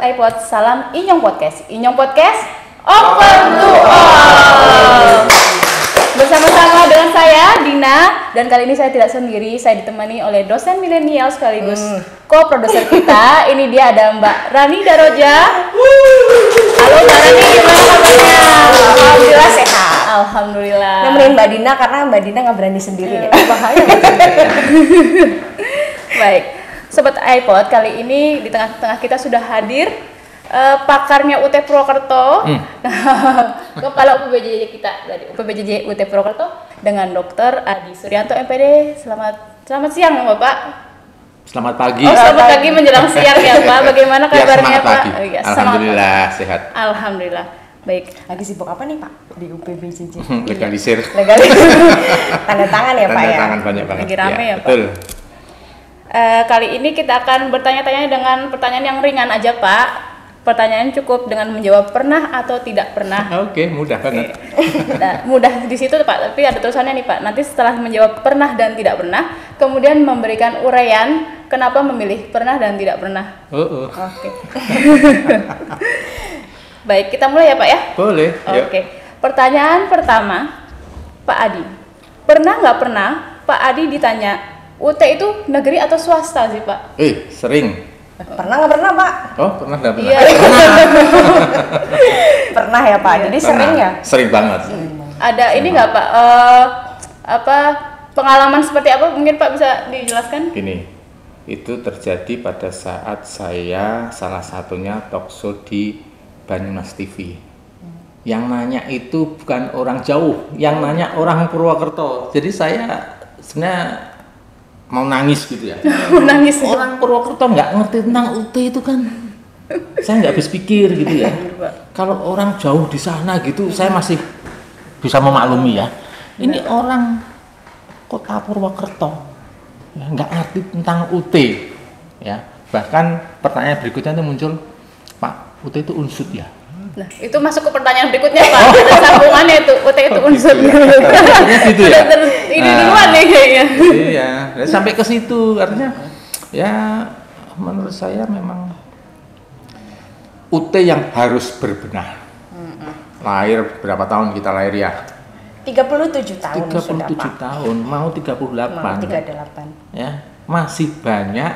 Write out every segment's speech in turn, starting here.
iPod, salam Inyong Podcast. Inyong Podcast, open to all. Bersama-sama dengan saya, Dina, dan kali ini saya tidak sendiri, saya ditemani oleh dosen milenial sekaligus co-produser kita. Ini dia ada Mbak Rani Daroja. Halo Mbak Rani, gimana kabarnya? Alhamdulillah sehat. Alhamdulillah. Nemenin Mbak Dina karena Mbak Dina nggak berani sendiri ya. Bahaya. Baik, Sobat iPod, kali ini di tengah-tengah kita sudah hadir pakarnya UT Purwokerto, Kepala UPBJJ kita dari UPBJJ UT Purwokerto dengan Dr. Adi Suryanto MPD. Selamat siang Bapak. Selamat pagi. Oh, selamat pagi menjelang siang ya Pak. Bagaimana kabarnya Pak? Ya, alhamdulillah sehat. Alhamdulillah. Baik. Lagi sibuk apa nih Pak di UPBJJ? Legalisir. Legalisir. Tanda tangan ya Pak ya. Tanda tangan banyak banget. Lagi rame ya Pak. Betul. Kali ini kita akan bertanya-tanya dengan pertanyaan yang ringan aja Pak. Pertanyaan cukup dengan menjawab pernah atau tidak pernah. Oke, mudah banget. Nah, mudah di situ Pak, tapi ada tulisannya nih Pak. Nanti setelah menjawab pernah dan tidak pernah, kemudian memberikan uraian kenapa memilih pernah dan tidak pernah. Oke. Baik, kita mulai ya Pak ya? Boleh. Oke. Pertanyaan pertama, Pak Adi. Pernah nggak pernah Pak Adi ditanya, UT itu negeri atau swasta sih Pak? Sering. Pernah nggak pernah Pak? Oh, pernah nggak pernah? Iya. Pernah ya Pak. Jadi Pernah. sering ya. Sering banget. Ada ini nggak Pak? Apa pengalaman seperti apa? Mungkin Pak bisa dijelaskan? Gini, itu terjadi pada saat saya salah satunya talkshow di Banyumas TV. Yang nanya itu bukan orang jauh, yang nanya orang Purwokerto. Jadi saya sebenarnya mau nangis gitu ya. Nangis. Orang Purwokerto nggak ngerti tentang UT itu kan. Saya nggak habis pikir gitu ya. Kalau orang jauh di sana gitu, saya masih bisa memaklumi ya. Ini orang kota Purwokerto ya, nggak ngerti tentang UT ya. Bahkan pertanyaan berikutnya itu muncul, Pak, UT itu unsut ya. Nah, itu masuk ke pertanyaan berikutnya Pak. Ada sambungannya itu, UT itu unsur. Gitu ya. Ini duluan nih kayaknya. Iya, sampai ke situ artinya ya menurut saya memang UT yang harus berbenah. Lahir berapa tahun kita lahir ya? 37 tahun 37 sudah Pak. tahun, mau 38. Mau 38. Ya, masih banyak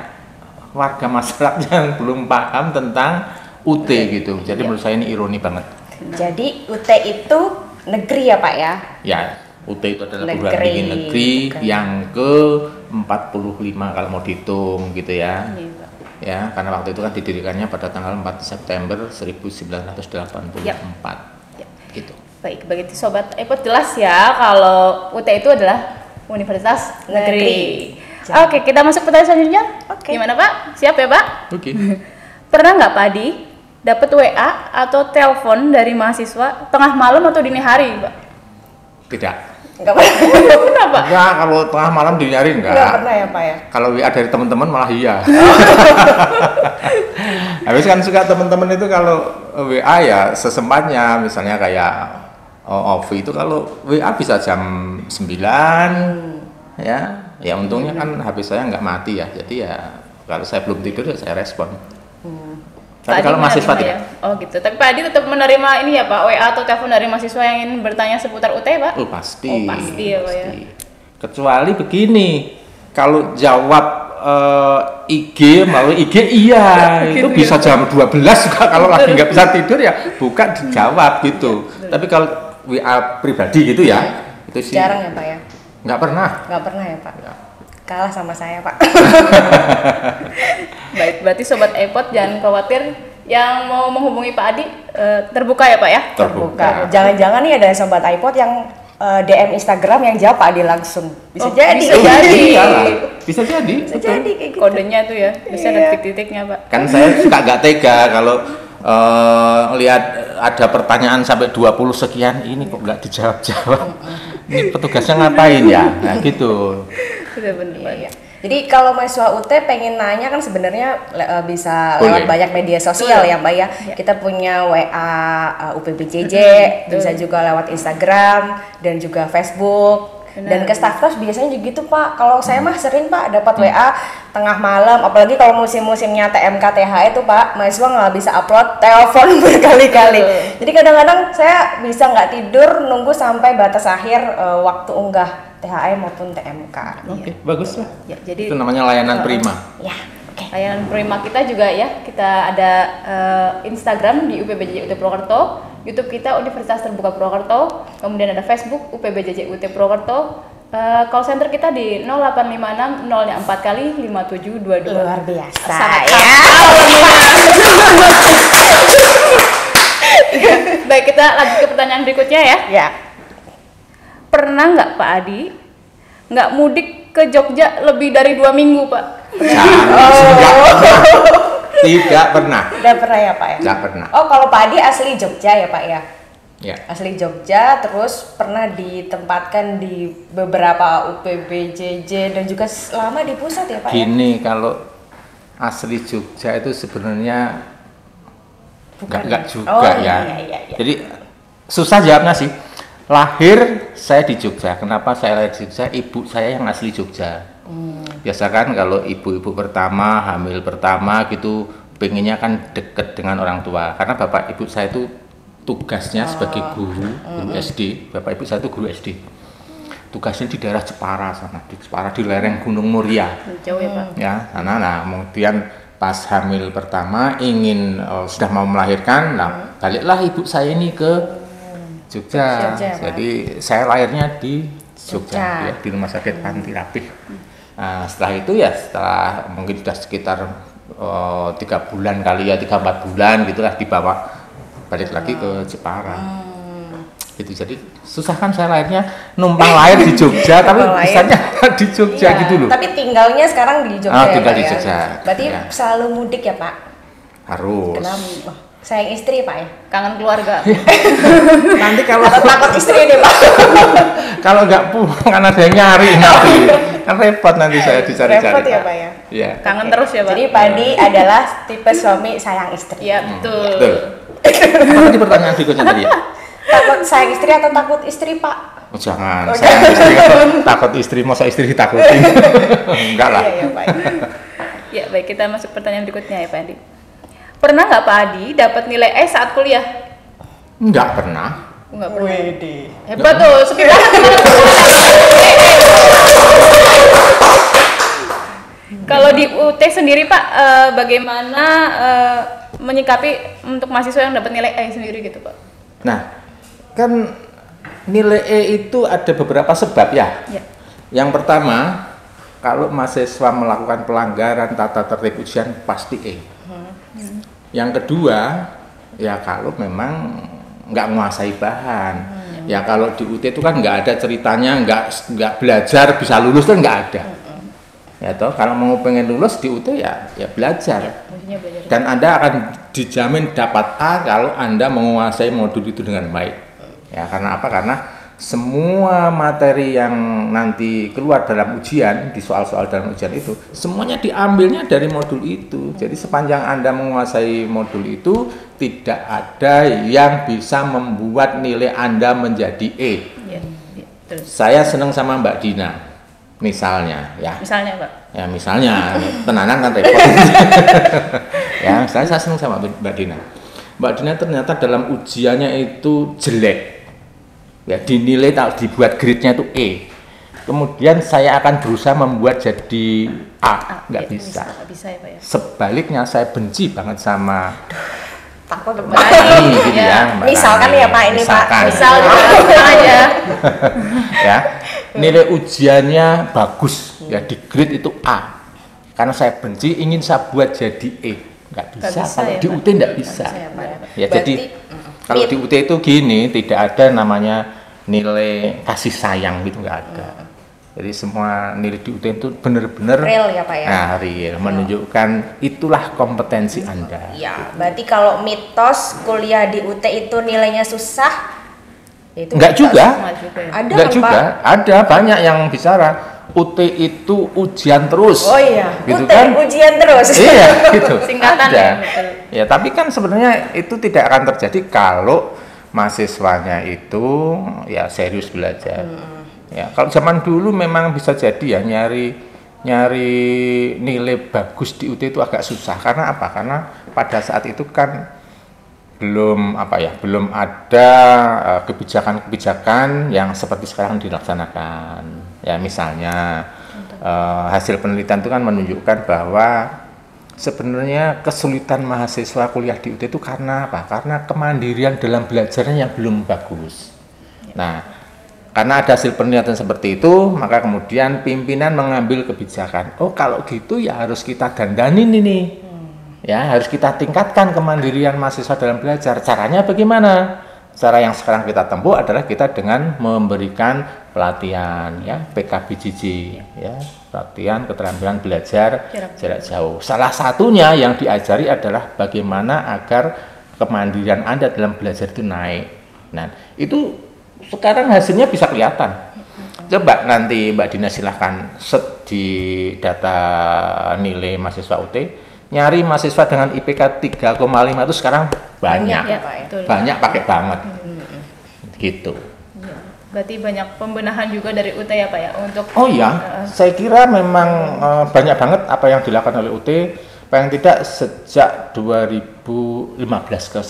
warga masyarakat yang belum paham tentang UT gitu. Jadi menurut saya ini ironi banget. Jadi UT itu negeri ya Pak ya? Ya, UT itu adalah Negeri. perguruan tinggi negeri yang ke 45 kalau mau dihitung gitu ya. Ya, karena waktu itu kan didirikannya pada tanggal 4 September 1984. Gitu. Baik, begitu Sobat iPod jelas ya kalau UT itu adalah Universitas Negeri. Oke, kita masuk pertanyaan selanjutnya. Oke. Gimana Pak? Siap ya Pak? Oke. Pernah nggak Pak Adi dapat WA atau telepon dari mahasiswa tengah malam atau dini hari Pak? Tidak. Enggak pernah. Kenapa? Enggak, kalau tengah malam dinyari enggak. Enggak pernah ya Pak ya? Kalau WA dari teman-teman malah iya. Habis kan suka teman-teman itu kalau WA ya sesempatnya, misalnya kayak Ovi itu kalau WA bisa jam 9 ya. Ya untungnya kan HP saya nggak mati ya. Jadi ya kalau saya belum tidur ya saya respon. Tapi kalau mahasiswa ya? tidak. Oh gitu. Tapi Pak Adi tetap menerima ini ya Pak, WA atau telepon dari mahasiswa yang ingin bertanya seputar UT Pak? Oh pasti. Oh pasti ya Pak ya. Kecuali begini, kalau jawab IG melalui IG iya, itu Gitu bisa ya. jam 12 juga kalau lagi nggak bisa tidur ya buka dijawab gitu. Tapi kalau WA pribadi gitu ya, itu sih Jarang ya Pak ya? nggak pernah. Nggak pernah ya Pak? Ya. Kalah sama saya Pak. Baik, berarti Sobat iPod jangan khawatir, yang mau menghubungi Pak Adi terbuka ya Pak ya? Terbuka. Jangan-jangan nih ada sobat iPod yang DM Instagram yang jawab Pak Adi langsung. Bisa Oh, jadi. bisa jadi. Bisa jadi. Bisa betul. jadi kayak gitu. Kodenya tuh ya, bisa ada Iya. titik-titiknya Pak. Kan saya suka nggak tega kalau lihat ada pertanyaan sampai 20 sekian ini kok nggak dijawab-jawab. Ini petugasnya ngapain ya? Nah gitu. Sudah benar Pak. Iya. Jadi kalau mahasiswa UT pengen nanya kan sebenarnya bisa lewat Boleh. banyak media sosial ya Mbak ya. Ya. Kita punya WA UPBJJ, bisa juga lewat Instagram dan juga Facebook. Dan ke staff kos biasanya juga gitu Pak. Kalau saya mah sering Pak dapat WA tengah malam, apalagi kalau musim-musimnya TMK THE itu Pak, mahasiswa nggak bisa upload, telepon berkali-kali. Jadi kadang-kadang saya bisa nggak tidur nunggu sampai batas akhir waktu unggah THE maupun TMK. Oke, bagus lah. Ya, jadi Itu namanya layanan prima. Ya, oke. layanan prima kita juga ya, kita ada Instagram di UPBJJ UT Purwokerto, YouTube kita Universitas Terbuka Purwokerto, kemudian ada Facebook UPBJJ UT Purwokerto, call center kita di 0856 0-nya 4 kali 5722. Luar biasa Sangat ya. Baik, kita lanjut ke pertanyaan berikutnya ya. Ya. Pernah nggak Pak Adi nggak mudik ke Jogja lebih dari 2 minggu Pak? Tidak pernah. Udah pernah ya Pak ya? Tidak pernah. Oh, kalau Pak Adi asli Jogja ya Pak ya? Ya. Asli Jogja, terus pernah ditempatkan di beberapa UPBJJ dan juga lama di pusat ya Pak ya? Gini, kalau asli Jogja itu sebenarnya enggak juga ya. Iya. Jadi susah jawabnya sih. Lahir saya di Jogja. Kenapa saya lahir di Jogja? Ibu saya yang asli Jogja. Biasa kan kalau ibu-ibu pertama, hamil pertama gitu, pengennya kan deket dengan orang tua. Karena bapak ibu saya itu tugasnya sebagai guru SD. Bapak ibu saya itu guru SD. Tugasnya di daerah Jepara sana, di Jepara di lereng Gunung Muria. Jauh ya Pak? Ya, nah kemudian pas hamil pertama ingin sudah mau melahirkan, nah baliklah ibu saya ini ke Jogja. Jadi saya lahirnya di Jogja. Ya, di Rumah Sakit Panti Rapih. Nah, setelah itu ya setelah mungkin sudah sekitar 3 bulan kali ya, 3-4 bulan gitulah dibawa balik lagi ke Jepara. Gitu, jadi susah kan saya lahirnya numpang lahir di Jogja tapi bisanya di Jogja gitu loh. Tapi tinggalnya sekarang di Jogja ya tinggal Pak di ya? Jogja. Berarti Ya. selalu mudik ya Pak? Harus. Kenapa? Sayang istri Pak ya? Kangen keluarga. Nanti kalau Takut istri nih Pak. kalau nggak pulang kan ada yang nyari nanti kan repot nanti saya dicari-cari. Repot ya Pak ya? Iya. Kangen terus ya Pak? Jadi Pak Adi adalah tipe suami sayang istri. Iya betul. Betul. Apa tadi pertanyaan berikutnya tadi ya? Takut sayang istri atau takut istri Pak? Oh, jangan, saya istri takut istri, masa istri ditakutin? Enggak lah. Iya ya Pak. Ya baik, kita masuk pertanyaan berikutnya ya Pak Adi. Pernah nggak Pak Adi dapat nilai E saat kuliah? Enggak pernah. Nggak pernah. Wede. Hebat tuh, sepi banget. Kalau di UT sendiri Pak, bagaimana menyikapi untuk mahasiswa yang dapat nilai E sendiri gitu Pak? Nah, kan nilai E itu ada beberapa sebab ya. Ya. Yang pertama, kalau mahasiswa melakukan pelanggaran tata tertib ujian pasti E. Yang kedua, ya kalau memang nggak menguasai bahan. Ya kalau di UT itu kan nggak ada ceritanya, nggak belajar bisa lulus kan nggak ada. Ya toh, kalau mau pengen lulus di UT ya belajar. Maksudnya belajar. Dan Anda akan dijamin dapat A kalau Anda menguasai modul itu dengan baik. Ya, karena apa? Karena semua materi yang nanti keluar dalam ujian, di soal-soal dalam ujian itu, semuanya diambilnya dari modul itu. Jadi sepanjang Anda menguasai modul itu, tidak ada yang bisa membuat nilai Anda menjadi E. Ya, terus. Saya senang sama Mbak Dina, misalnya, ya. Misalnya Pak. Ya misalnya, tenanan kan repot. Ya, saya senang sama Mbak Dina. Mbak Dina ternyata dalam ujiannya itu jelek. Ya, dinilai dibuat grade-nya itu E. Kemudian saya akan berusaha membuat jadi A, nggak bisa. Nggak bisa ya Pak ya. Sebaliknya saya benci banget sama Takut Mbak Rani, gitu ya. Mbak Misalkan Rani. ya Pak ini Pak. Misalkan. Misal aja. Ya, nilai ujiannya bagus, ya di grade itu A. Karena saya benci, ingin saya buat jadi E, nggak bisa. bisa Kalau ya, di Pak? UT nggak bisa. bisa ya, Pak. Ya, Berarti, jadi kalau di UT itu gini, tidak ada namanya nilai kasih sayang gitu, nggak ada. Jadi semua nilai di UT itu benar-benar Real ya Pak ya? Nah, real, menunjukkan itulah kompetensi Anda. Ya, berarti kalau mitos kuliah di UT itu nilainya susah, ya itu Enggak mitos. juga. Nggak juga ya. Ada Enggak kan juga, Pak? ada banyak yang bicara UT itu ujian terus. Oh iya, Gitu UT kan? ujian terus. Iya, gitu. Singkatan Ada. ya, betul. Ya, tapi kan sebenarnya itu tidak akan terjadi kalau mahasiswanya itu ya serius belajar. Ya, kalau zaman dulu memang bisa jadi ya nyari nilai bagus di UT itu agak susah. Karena apa? Karena pada saat itu kan belum ada kebijakan-kebijakan yang seperti sekarang dilaksanakan. Ya, misalnya hasil penelitian itu kan menunjukkan bahwa sebenarnya kesulitan mahasiswa kuliah di UT itu karena apa? Karena kemandirian dalam belajarnya yang belum bagus. Nah, karena ada hasil penelitian seperti itu, maka kemudian pimpinan mengambil kebijakan. Oh, kalau gitu ya harus kita dandanin ini. Ya, harus kita tingkatkan kemandirian mahasiswa dalam belajar. Caranya bagaimana? Cara yang sekarang kita tempuh adalah kita dengan memberikan pelatihan, ya, PKBJJ, ya, pelatihan keterampilan belajar jarak jauh. Salah satunya yang diajari adalah bagaimana agar kemandirian Anda dalam belajar itu naik. Nah, itu sekarang hasilnya bisa kelihatan. Coba nanti Mbak Dina silahkan set di data nilai mahasiswa UT, nyari mahasiswa dengan IPK 3,5 itu sekarang banyak, banyak pakai banget, gitu. Ya, berarti banyak pembenahan juga dari UT ya Pak ya untuk. Oh iya, saya kira memang banyak banget apa yang dilakukan oleh UT, paling tidak sejak 2015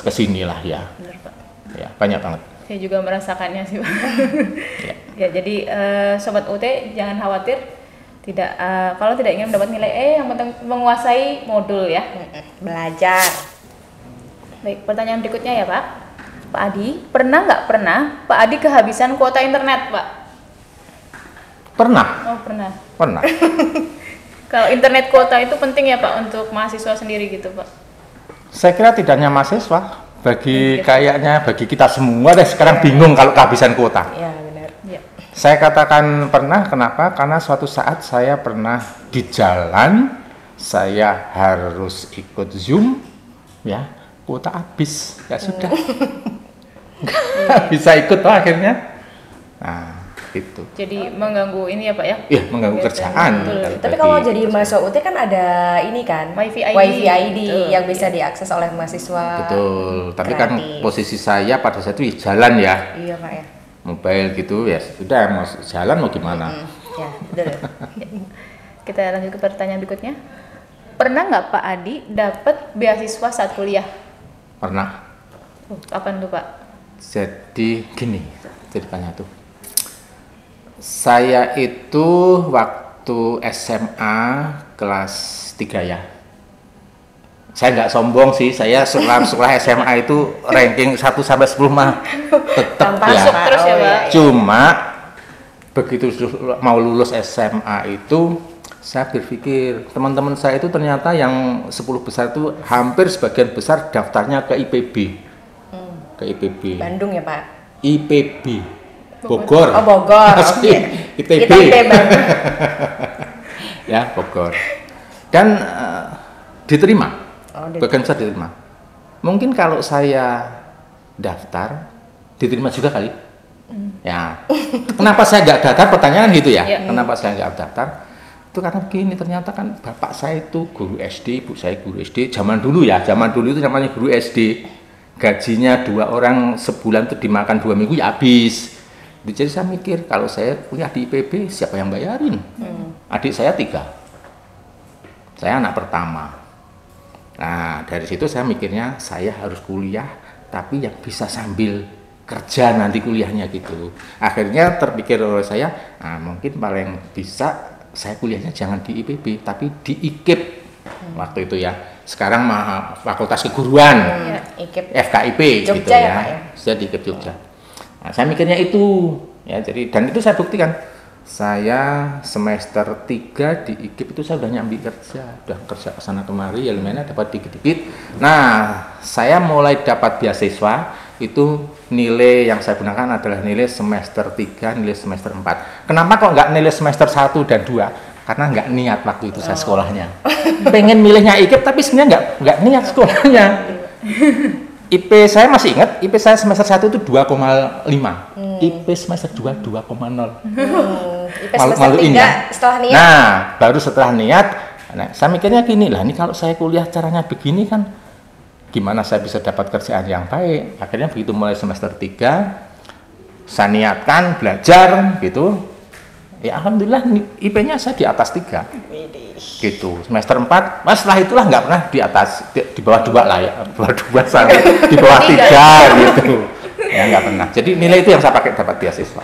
ke sini lah ya. Benar, Pak. Ya, banyak banget. Saya juga merasakannya sih Pak. Ya, jadi sobat UT jangan khawatir. Tidak, kalau tidak ingin mendapat nilai E, yang penting menguasai modul ya. Belajar. Baik, pertanyaan berikutnya ya Pak. Pak Adi, pernah nggak pernah Pak Adi kehabisan kuota internet Pak? Pernah. Oh pernah. Pernah. Kalau internet kuota itu penting ya Pak untuk mahasiswa sendiri gitu Pak? Saya kira tidak hanya mahasiswa, bagi kita semua deh sekarang bingung kalau kehabisan kuota. Ya benar. Ya. Saya katakan pernah, kenapa? Karena suatu saat saya pernah di jalan, saya harus ikut Zoom, ya, kuota habis, ya sudah, nggak bisa ikut lah akhirnya. Nah, itu. Jadi mengganggu ini ya Pak ya? Iya, mengganggu kerjaan. Tapi kalau jadi mahasiswa UT kan ada ini kan, Wifi ID, ID yang bisa diakses oleh mahasiswa. Betul. Tapi kan gratis. posisi saya pada saat itu di jalan ya, Iya Pak ya. mobile gitu ya sudah, mau jalan mau gimana. Ya, betul. Kita lanjut ke pertanyaan berikutnya. Pernah nggak Pak Adi dapat beasiswa saat kuliah? Pernah. Kapan tuh Pak? Jadi gini ceritanya tuh. Saya itu waktu SMA kelas 3 ya. Saya nggak sombong sih, saya sekolah SMA itu ranking 1 sampai 10 mah tetap ya. Masuk terus ya Pak? Cuma begitu mau lulus SMA itu saya berpikir teman-teman saya itu ternyata yang 10 besar itu hampir sebagian besar daftarnya ke IPB. Ke IPB. Bandung ya Pak? IPB. Bogor. Oh Bogor. Asli, ITB. Bandung. Ya, Bogor. Dan diterima. Bagian besar diterima. Mungkin kalau saya daftar diterima juga kali. Ya. Kenapa saya nggak daftar? Pertanyaan gitu ya. Kenapa saya nggak daftar? Itu karena begini, ternyata kan bapak saya itu guru SD, ibu saya guru SD. Zaman dulu itu namanya guru SD. Gajinya 2 orang sebulan itu dimakan 2 minggu ya habis. Jadi saya mikir kalau saya kuliah di IPB siapa yang bayarin? Adik saya 3. Saya anak pertama. Nah, dari situ saya mikirnya saya harus kuliah tapi yang bisa sambil kerja nanti kuliahnya gitu. Akhirnya terpikir oleh saya, mungkin paling bisa saya kuliahnya jangan di IPB tapi di IKIP waktu itu ya. Sekarang Fakultas Keguruan, FKIP Jogja gitu ya. Pak, ya? Saya di IKIP Jogja. Nah, saya mikirnya itu ya, jadi dan itu saya buktikan. Saya semester 3 di IKIP itu saya udah nyambi kerja, udah kerja kesana kemari, ya lumayan dapat dikit-dikit. Nah, saya mulai dapat beasiswa itu nilai yang saya gunakan adalah nilai semester 3, nilai semester 4. Kenapa kok nggak nilai semester 1 dan 2? Karena nggak niat waktu itu saya sekolahnya. Pengen milihnya IKIP tapi sebenarnya nggak niat sekolahnya. IP saya masih ingat, IP saya semester 1 itu 2,5. IP semester 2 2,0. IP semester 3 setelah niat. Nah, baru setelah niat, nah, saya mikirnya gini lah, ini kalau saya kuliah caranya begini kan gimana saya bisa dapat kerjaan yang baik. Akhirnya begitu mulai semester 3 saya niatkan belajar gitu. Ya alhamdulillah IP-nya saya di atas 3. Gitu. Semester 4, mas setelah itulah nggak pernah di atas di bawah 2 lah ya. Bawah 2 sampai di bawah 3 gitu. Ya nggak pernah. Jadi nilai itu yang saya pakai dapat beasiswa.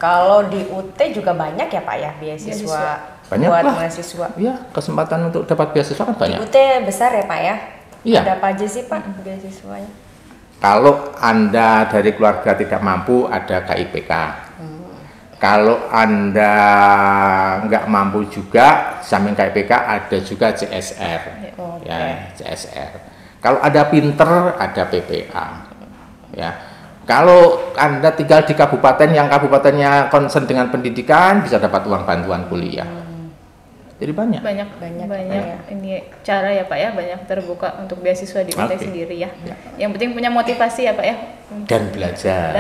Kalau di UT juga banyak ya Pak ya beasiswa banyak buat lah. mahasiswa. Iya, kesempatan untuk dapat beasiswa kan banyak. Di UT besar ya Pak ya? Iya. Ada apa aja sih Pak beasiswanya? Kalau Anda dari keluarga tidak mampu, ada KIPK. Kalau Anda nggak mampu juga, samping KIPK ada juga CSR. Ya, CSR. Kalau Anda pinter, ada PPA. Ya. Kalau Anda tinggal di kabupaten yang kabupatennya concern dengan pendidikan, bisa dapat uang bantuan kuliah. Jadi banyak. Banyak ini cara ya Pak ya, banyak terbuka untuk beasiswa di UT sendiri ya. Yang penting punya motivasi ya Pak ya. Dan belajar.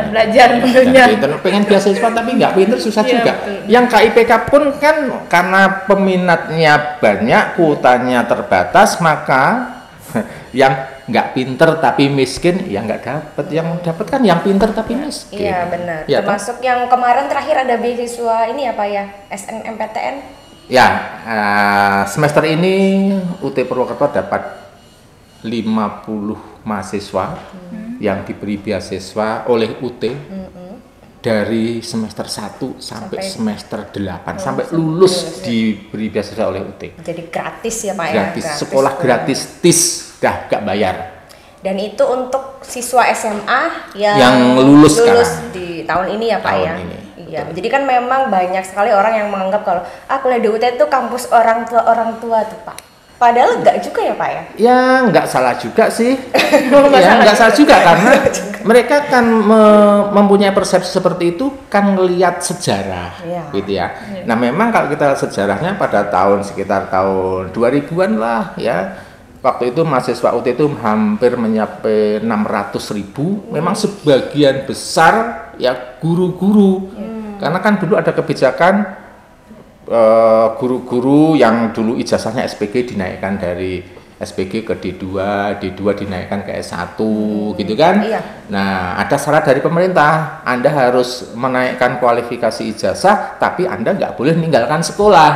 tentunya. Pengen beasiswa tapi nggak pinter susah juga. Betul. Yang KIPK pun kan karena peminatnya banyak, kuotanya terbatas, maka yang nggak pinter tapi miskin ya nggak dapat. Yang dapat kan yang pinter tapi miskin. Iya benar. Ya, termasuk yang kemarin terakhir ada beasiswa ini ya Pak ya, SNMPTN. Ya, semester ini UT Purwokerto dapat 50 mahasiswa yang diberi beasiswa oleh UT dari semester 1 sampai semester 8 sampai lulus diberi beasiswa oleh UT. Jadi gratis ya Pak Gratis, ya? sekolah gratis, TIS, dah gak bayar. Dan itu untuk siswa SMA yang lulus sekarang. di tahun ini ya Pak Tahun ya? ini, Iya, jadi kan memang banyak sekali orang yang menganggap kalau kuliah di UT itu kampus orang tua tuh Pak. Padahal enggak juga ya Pak ya? Ya nggak salah juga sih. Ya nggak salah juga karena mereka kan mempunyai persepsi seperti itu kan ngelihat sejarah, gitu ya. Nah memang kalau kita sejarahnya pada sekitar tahun 2000-an lah ya. Waktu itu mahasiswa UT itu hampir mencapai 600.000. Memang sebagian besar ya guru-guru. Karena kan dulu ada kebijakan guru-guru yang dulu ijazahnya SPG dinaikkan dari SPG ke D2 dinaikkan ke S1 gitu kan. Iya. Nah, ada syarat dari pemerintah, Anda harus menaikkan kualifikasi ijazah, tapi Anda nggak boleh meninggalkan sekolah.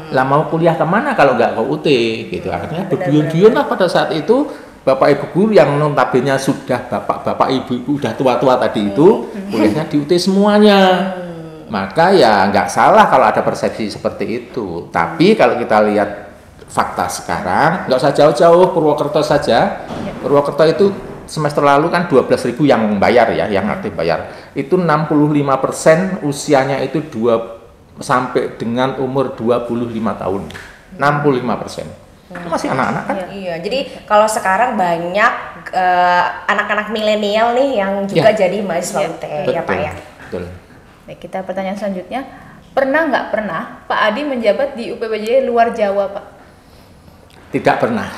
Lah mau kuliah kemana kalau nggak ke UT gitu. Akhirnya berduyun-duyun lah pada saat itu Bapak Ibu guru yang notabene sudah bapak-bapak ibu-ibu udah tua-tua tadi itu kuliahnya di UT semuanya. Maka ya nggak salah kalau ada persepsi seperti itu. Tapi kalau kita lihat fakta sekarang, nggak usah jauh-jauh, Purwokerto saja. Purwokerto itu semester lalu kan 12.000 yang bayar ya, yang aktif bayar. Itu 65% usianya itu sampai dengan umur 25 tahun. 65%. Itu masih anak-anak kan? Iya, jadi kalau sekarang banyak anak-anak milenial nih yang juga jadi mahasiswa UT ya Pak ya. Betul. Baik, kita pertanyaan selanjutnya. Pernah nggak pernah Pak Adi menjabat di UPPJ luar Jawa Pak? Tidak pernah.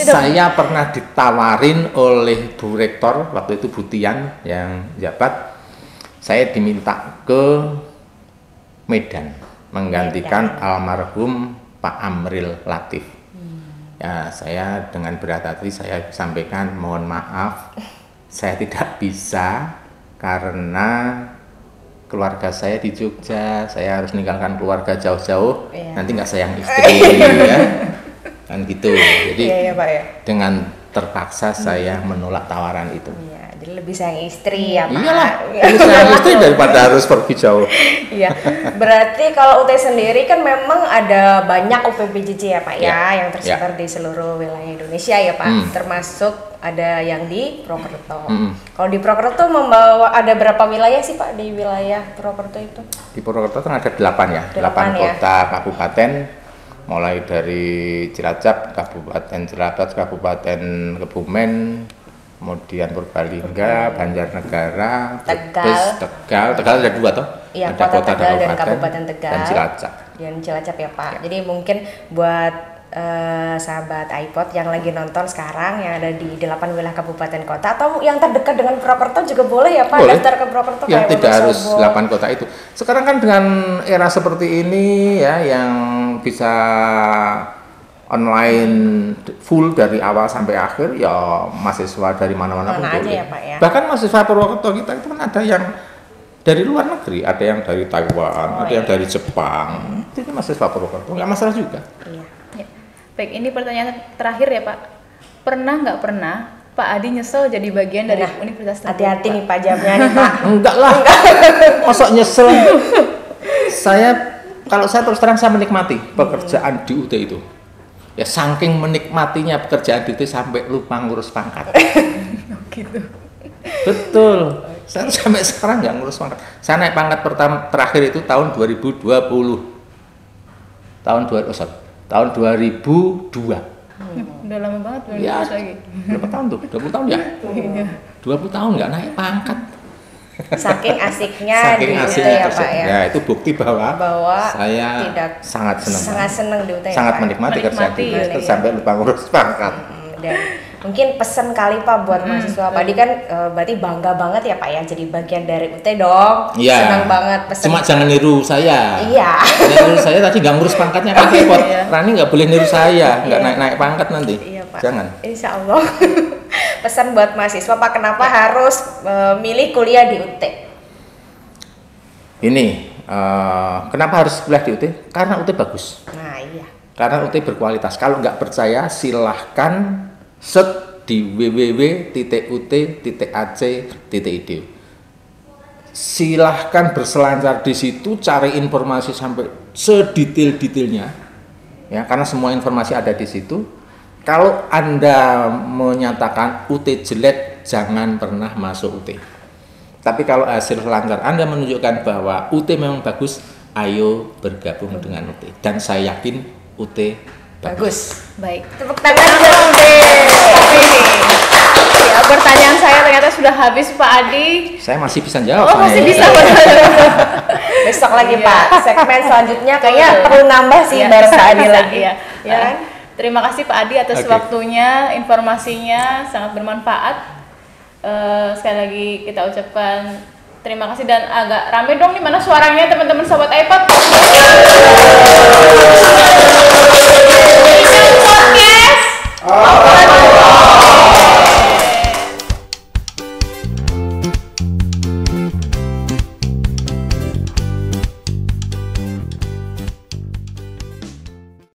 Saya pernah ditawarin oleh Bu Rektor waktu itu Bu Tian yang jabat. Saya diminta ke Medan menggantikan almarhum Pak Amril Latif. Ya, saya dengan berat hati saya sampaikan mohon maaf, saya tidak bisa karena keluarga saya di Jogja, saya harus meninggalkan keluarga jauh-jauh, nanti nggak sayang istri, ya. Kan gitu. Jadi Pak, ya. dengan terpaksa saya menolak tawaran itu. Iya, jadi lebih sayang istri ya Pak. Iyalah, lebih sayang istri daripada harus pergi jauh. Iya, berarti kalau UT sendiri kan memang ada banyak UPPJJ ya Pak ya, yang tersebar di seluruh wilayah Indonesia ya Pak, termasuk ada yang di Purwokerto. Kalau di Purwokerto ada berapa wilayah sih Pak di wilayah Purwokerto itu? Di Purwokerto kan ada 8 ya, 8 kota kabupaten, mulai dari Cilacap, Kabupaten Cilacap, Kabupaten Kebumen, kemudian Purbalingga, Banjarnegara, Tegal ada 2 toh? Iya, ada kota Tegal dan Kabupaten Tegal dan Cilacap. Dan Cilacap ya Pak. Jadi mungkin buat sahabat iPod yang lagi nonton sekarang yang ada di 8 wilayah kabupaten kota atau yang terdekat dengan Purwokerto juga boleh ya Pak, boleh. daftar ke Purwokerto Ya, kayak tidak harus Wonosobo. 8 kota itu. Sekarang kan dengan era seperti ini ya yang bisa online full dari awal sampai akhir ya mahasiswa dari mana-mana pun boleh. Aja ya, Pak, ya. Bahkan mahasiswa Purwokerto kita itu kan ada yang dari luar negeri, ada yang dari Taiwan, ada yang dari Jepang. Itu mahasiswa Purwokerto, nggak masalah juga. Iya. Ya. Baik, ini pertanyaan terakhir ya Pak. Pernah nggak pernah Pak Adi nyesel jadi bagian dari Universitas Tempuran? Hati-hati nih Pak jamnya nih Pak. Enggak lah, masa nyesel. Kalau saya terus terang saya menikmati pekerjaan di UT itu. Ya saking menikmatinya pekerjaan di UT sampai lupa ngurus pangkat. Gitu. Betul. Saya sampai sekarang nggak ngurus pangkat. Saya naik pangkat pertama terakhir itu tahun 2020. Tahun 2002. Udah lama banget belum Ya, lulus lagi. berapa tahun tuh? 20 tahun ya? 20 tahun nggak naik pangkat. Saking asiknya Saking di UT asiknya ya kerja. Pak ya. Ya, itu bukti bahwa saya tidak sangat senang. sangat senang di UT ya, Sangat Pak. menikmati kerjaan di Menikmati, UT ya. sampai lupa ngurus pangkat. Dan mungkin pesan kali Pak buat mahasiswa Pak Adi kan berarti bangga banget ya Pak ya jadi bagian dari UT dong. Iya. Senang banget pesan. Cuma jangan niru saya. Iya. Niru saya tadi nggak ngurus pangkatnya kan repot. Iya. Rani nggak boleh niru saya, nggak Iya. naik pangkat nanti. Iya Pak. Jangan. Insya Allah. Pesan buat mahasiswa Pak kenapa harus milih kuliah di UT? Ini kenapa harus kuliah di UT? Karena UT bagus. Nah iya. Karena UT berkualitas. Kalau nggak percaya, silahkan search di www.ut.ac.id. Silahkan berselancar di situ, cari informasi sampai sedetail-detailnya, ya. Karena semua informasi ada di situ. Kalau Anda menyatakan UT jelek, jangan pernah masuk UT. Tapi kalau hasil lancar Anda menunjukkan bahwa UT memang bagus, ayo bergabung dengan UT. Dan saya yakin UT bagus. Baik. Tepuk tangan buat UT. Ya, pertanyaan saya ternyata sudah habis Pak Adi. Saya masih bisa jawab. Oh, masih saya. bisa Pak. Besok lagi Iya. Pak. Segmen selanjutnya kayaknya perlu nambah sih Iya, bareng Pak Adi bisa, lagi. iya. Ya. kan? Terima kasih Pak Adi atas Oke. waktunya, informasinya sangat bermanfaat. Sekali lagi kita ucapkan terima kasih dan agak rame dong nih mana suaranya teman-teman sobat iPod.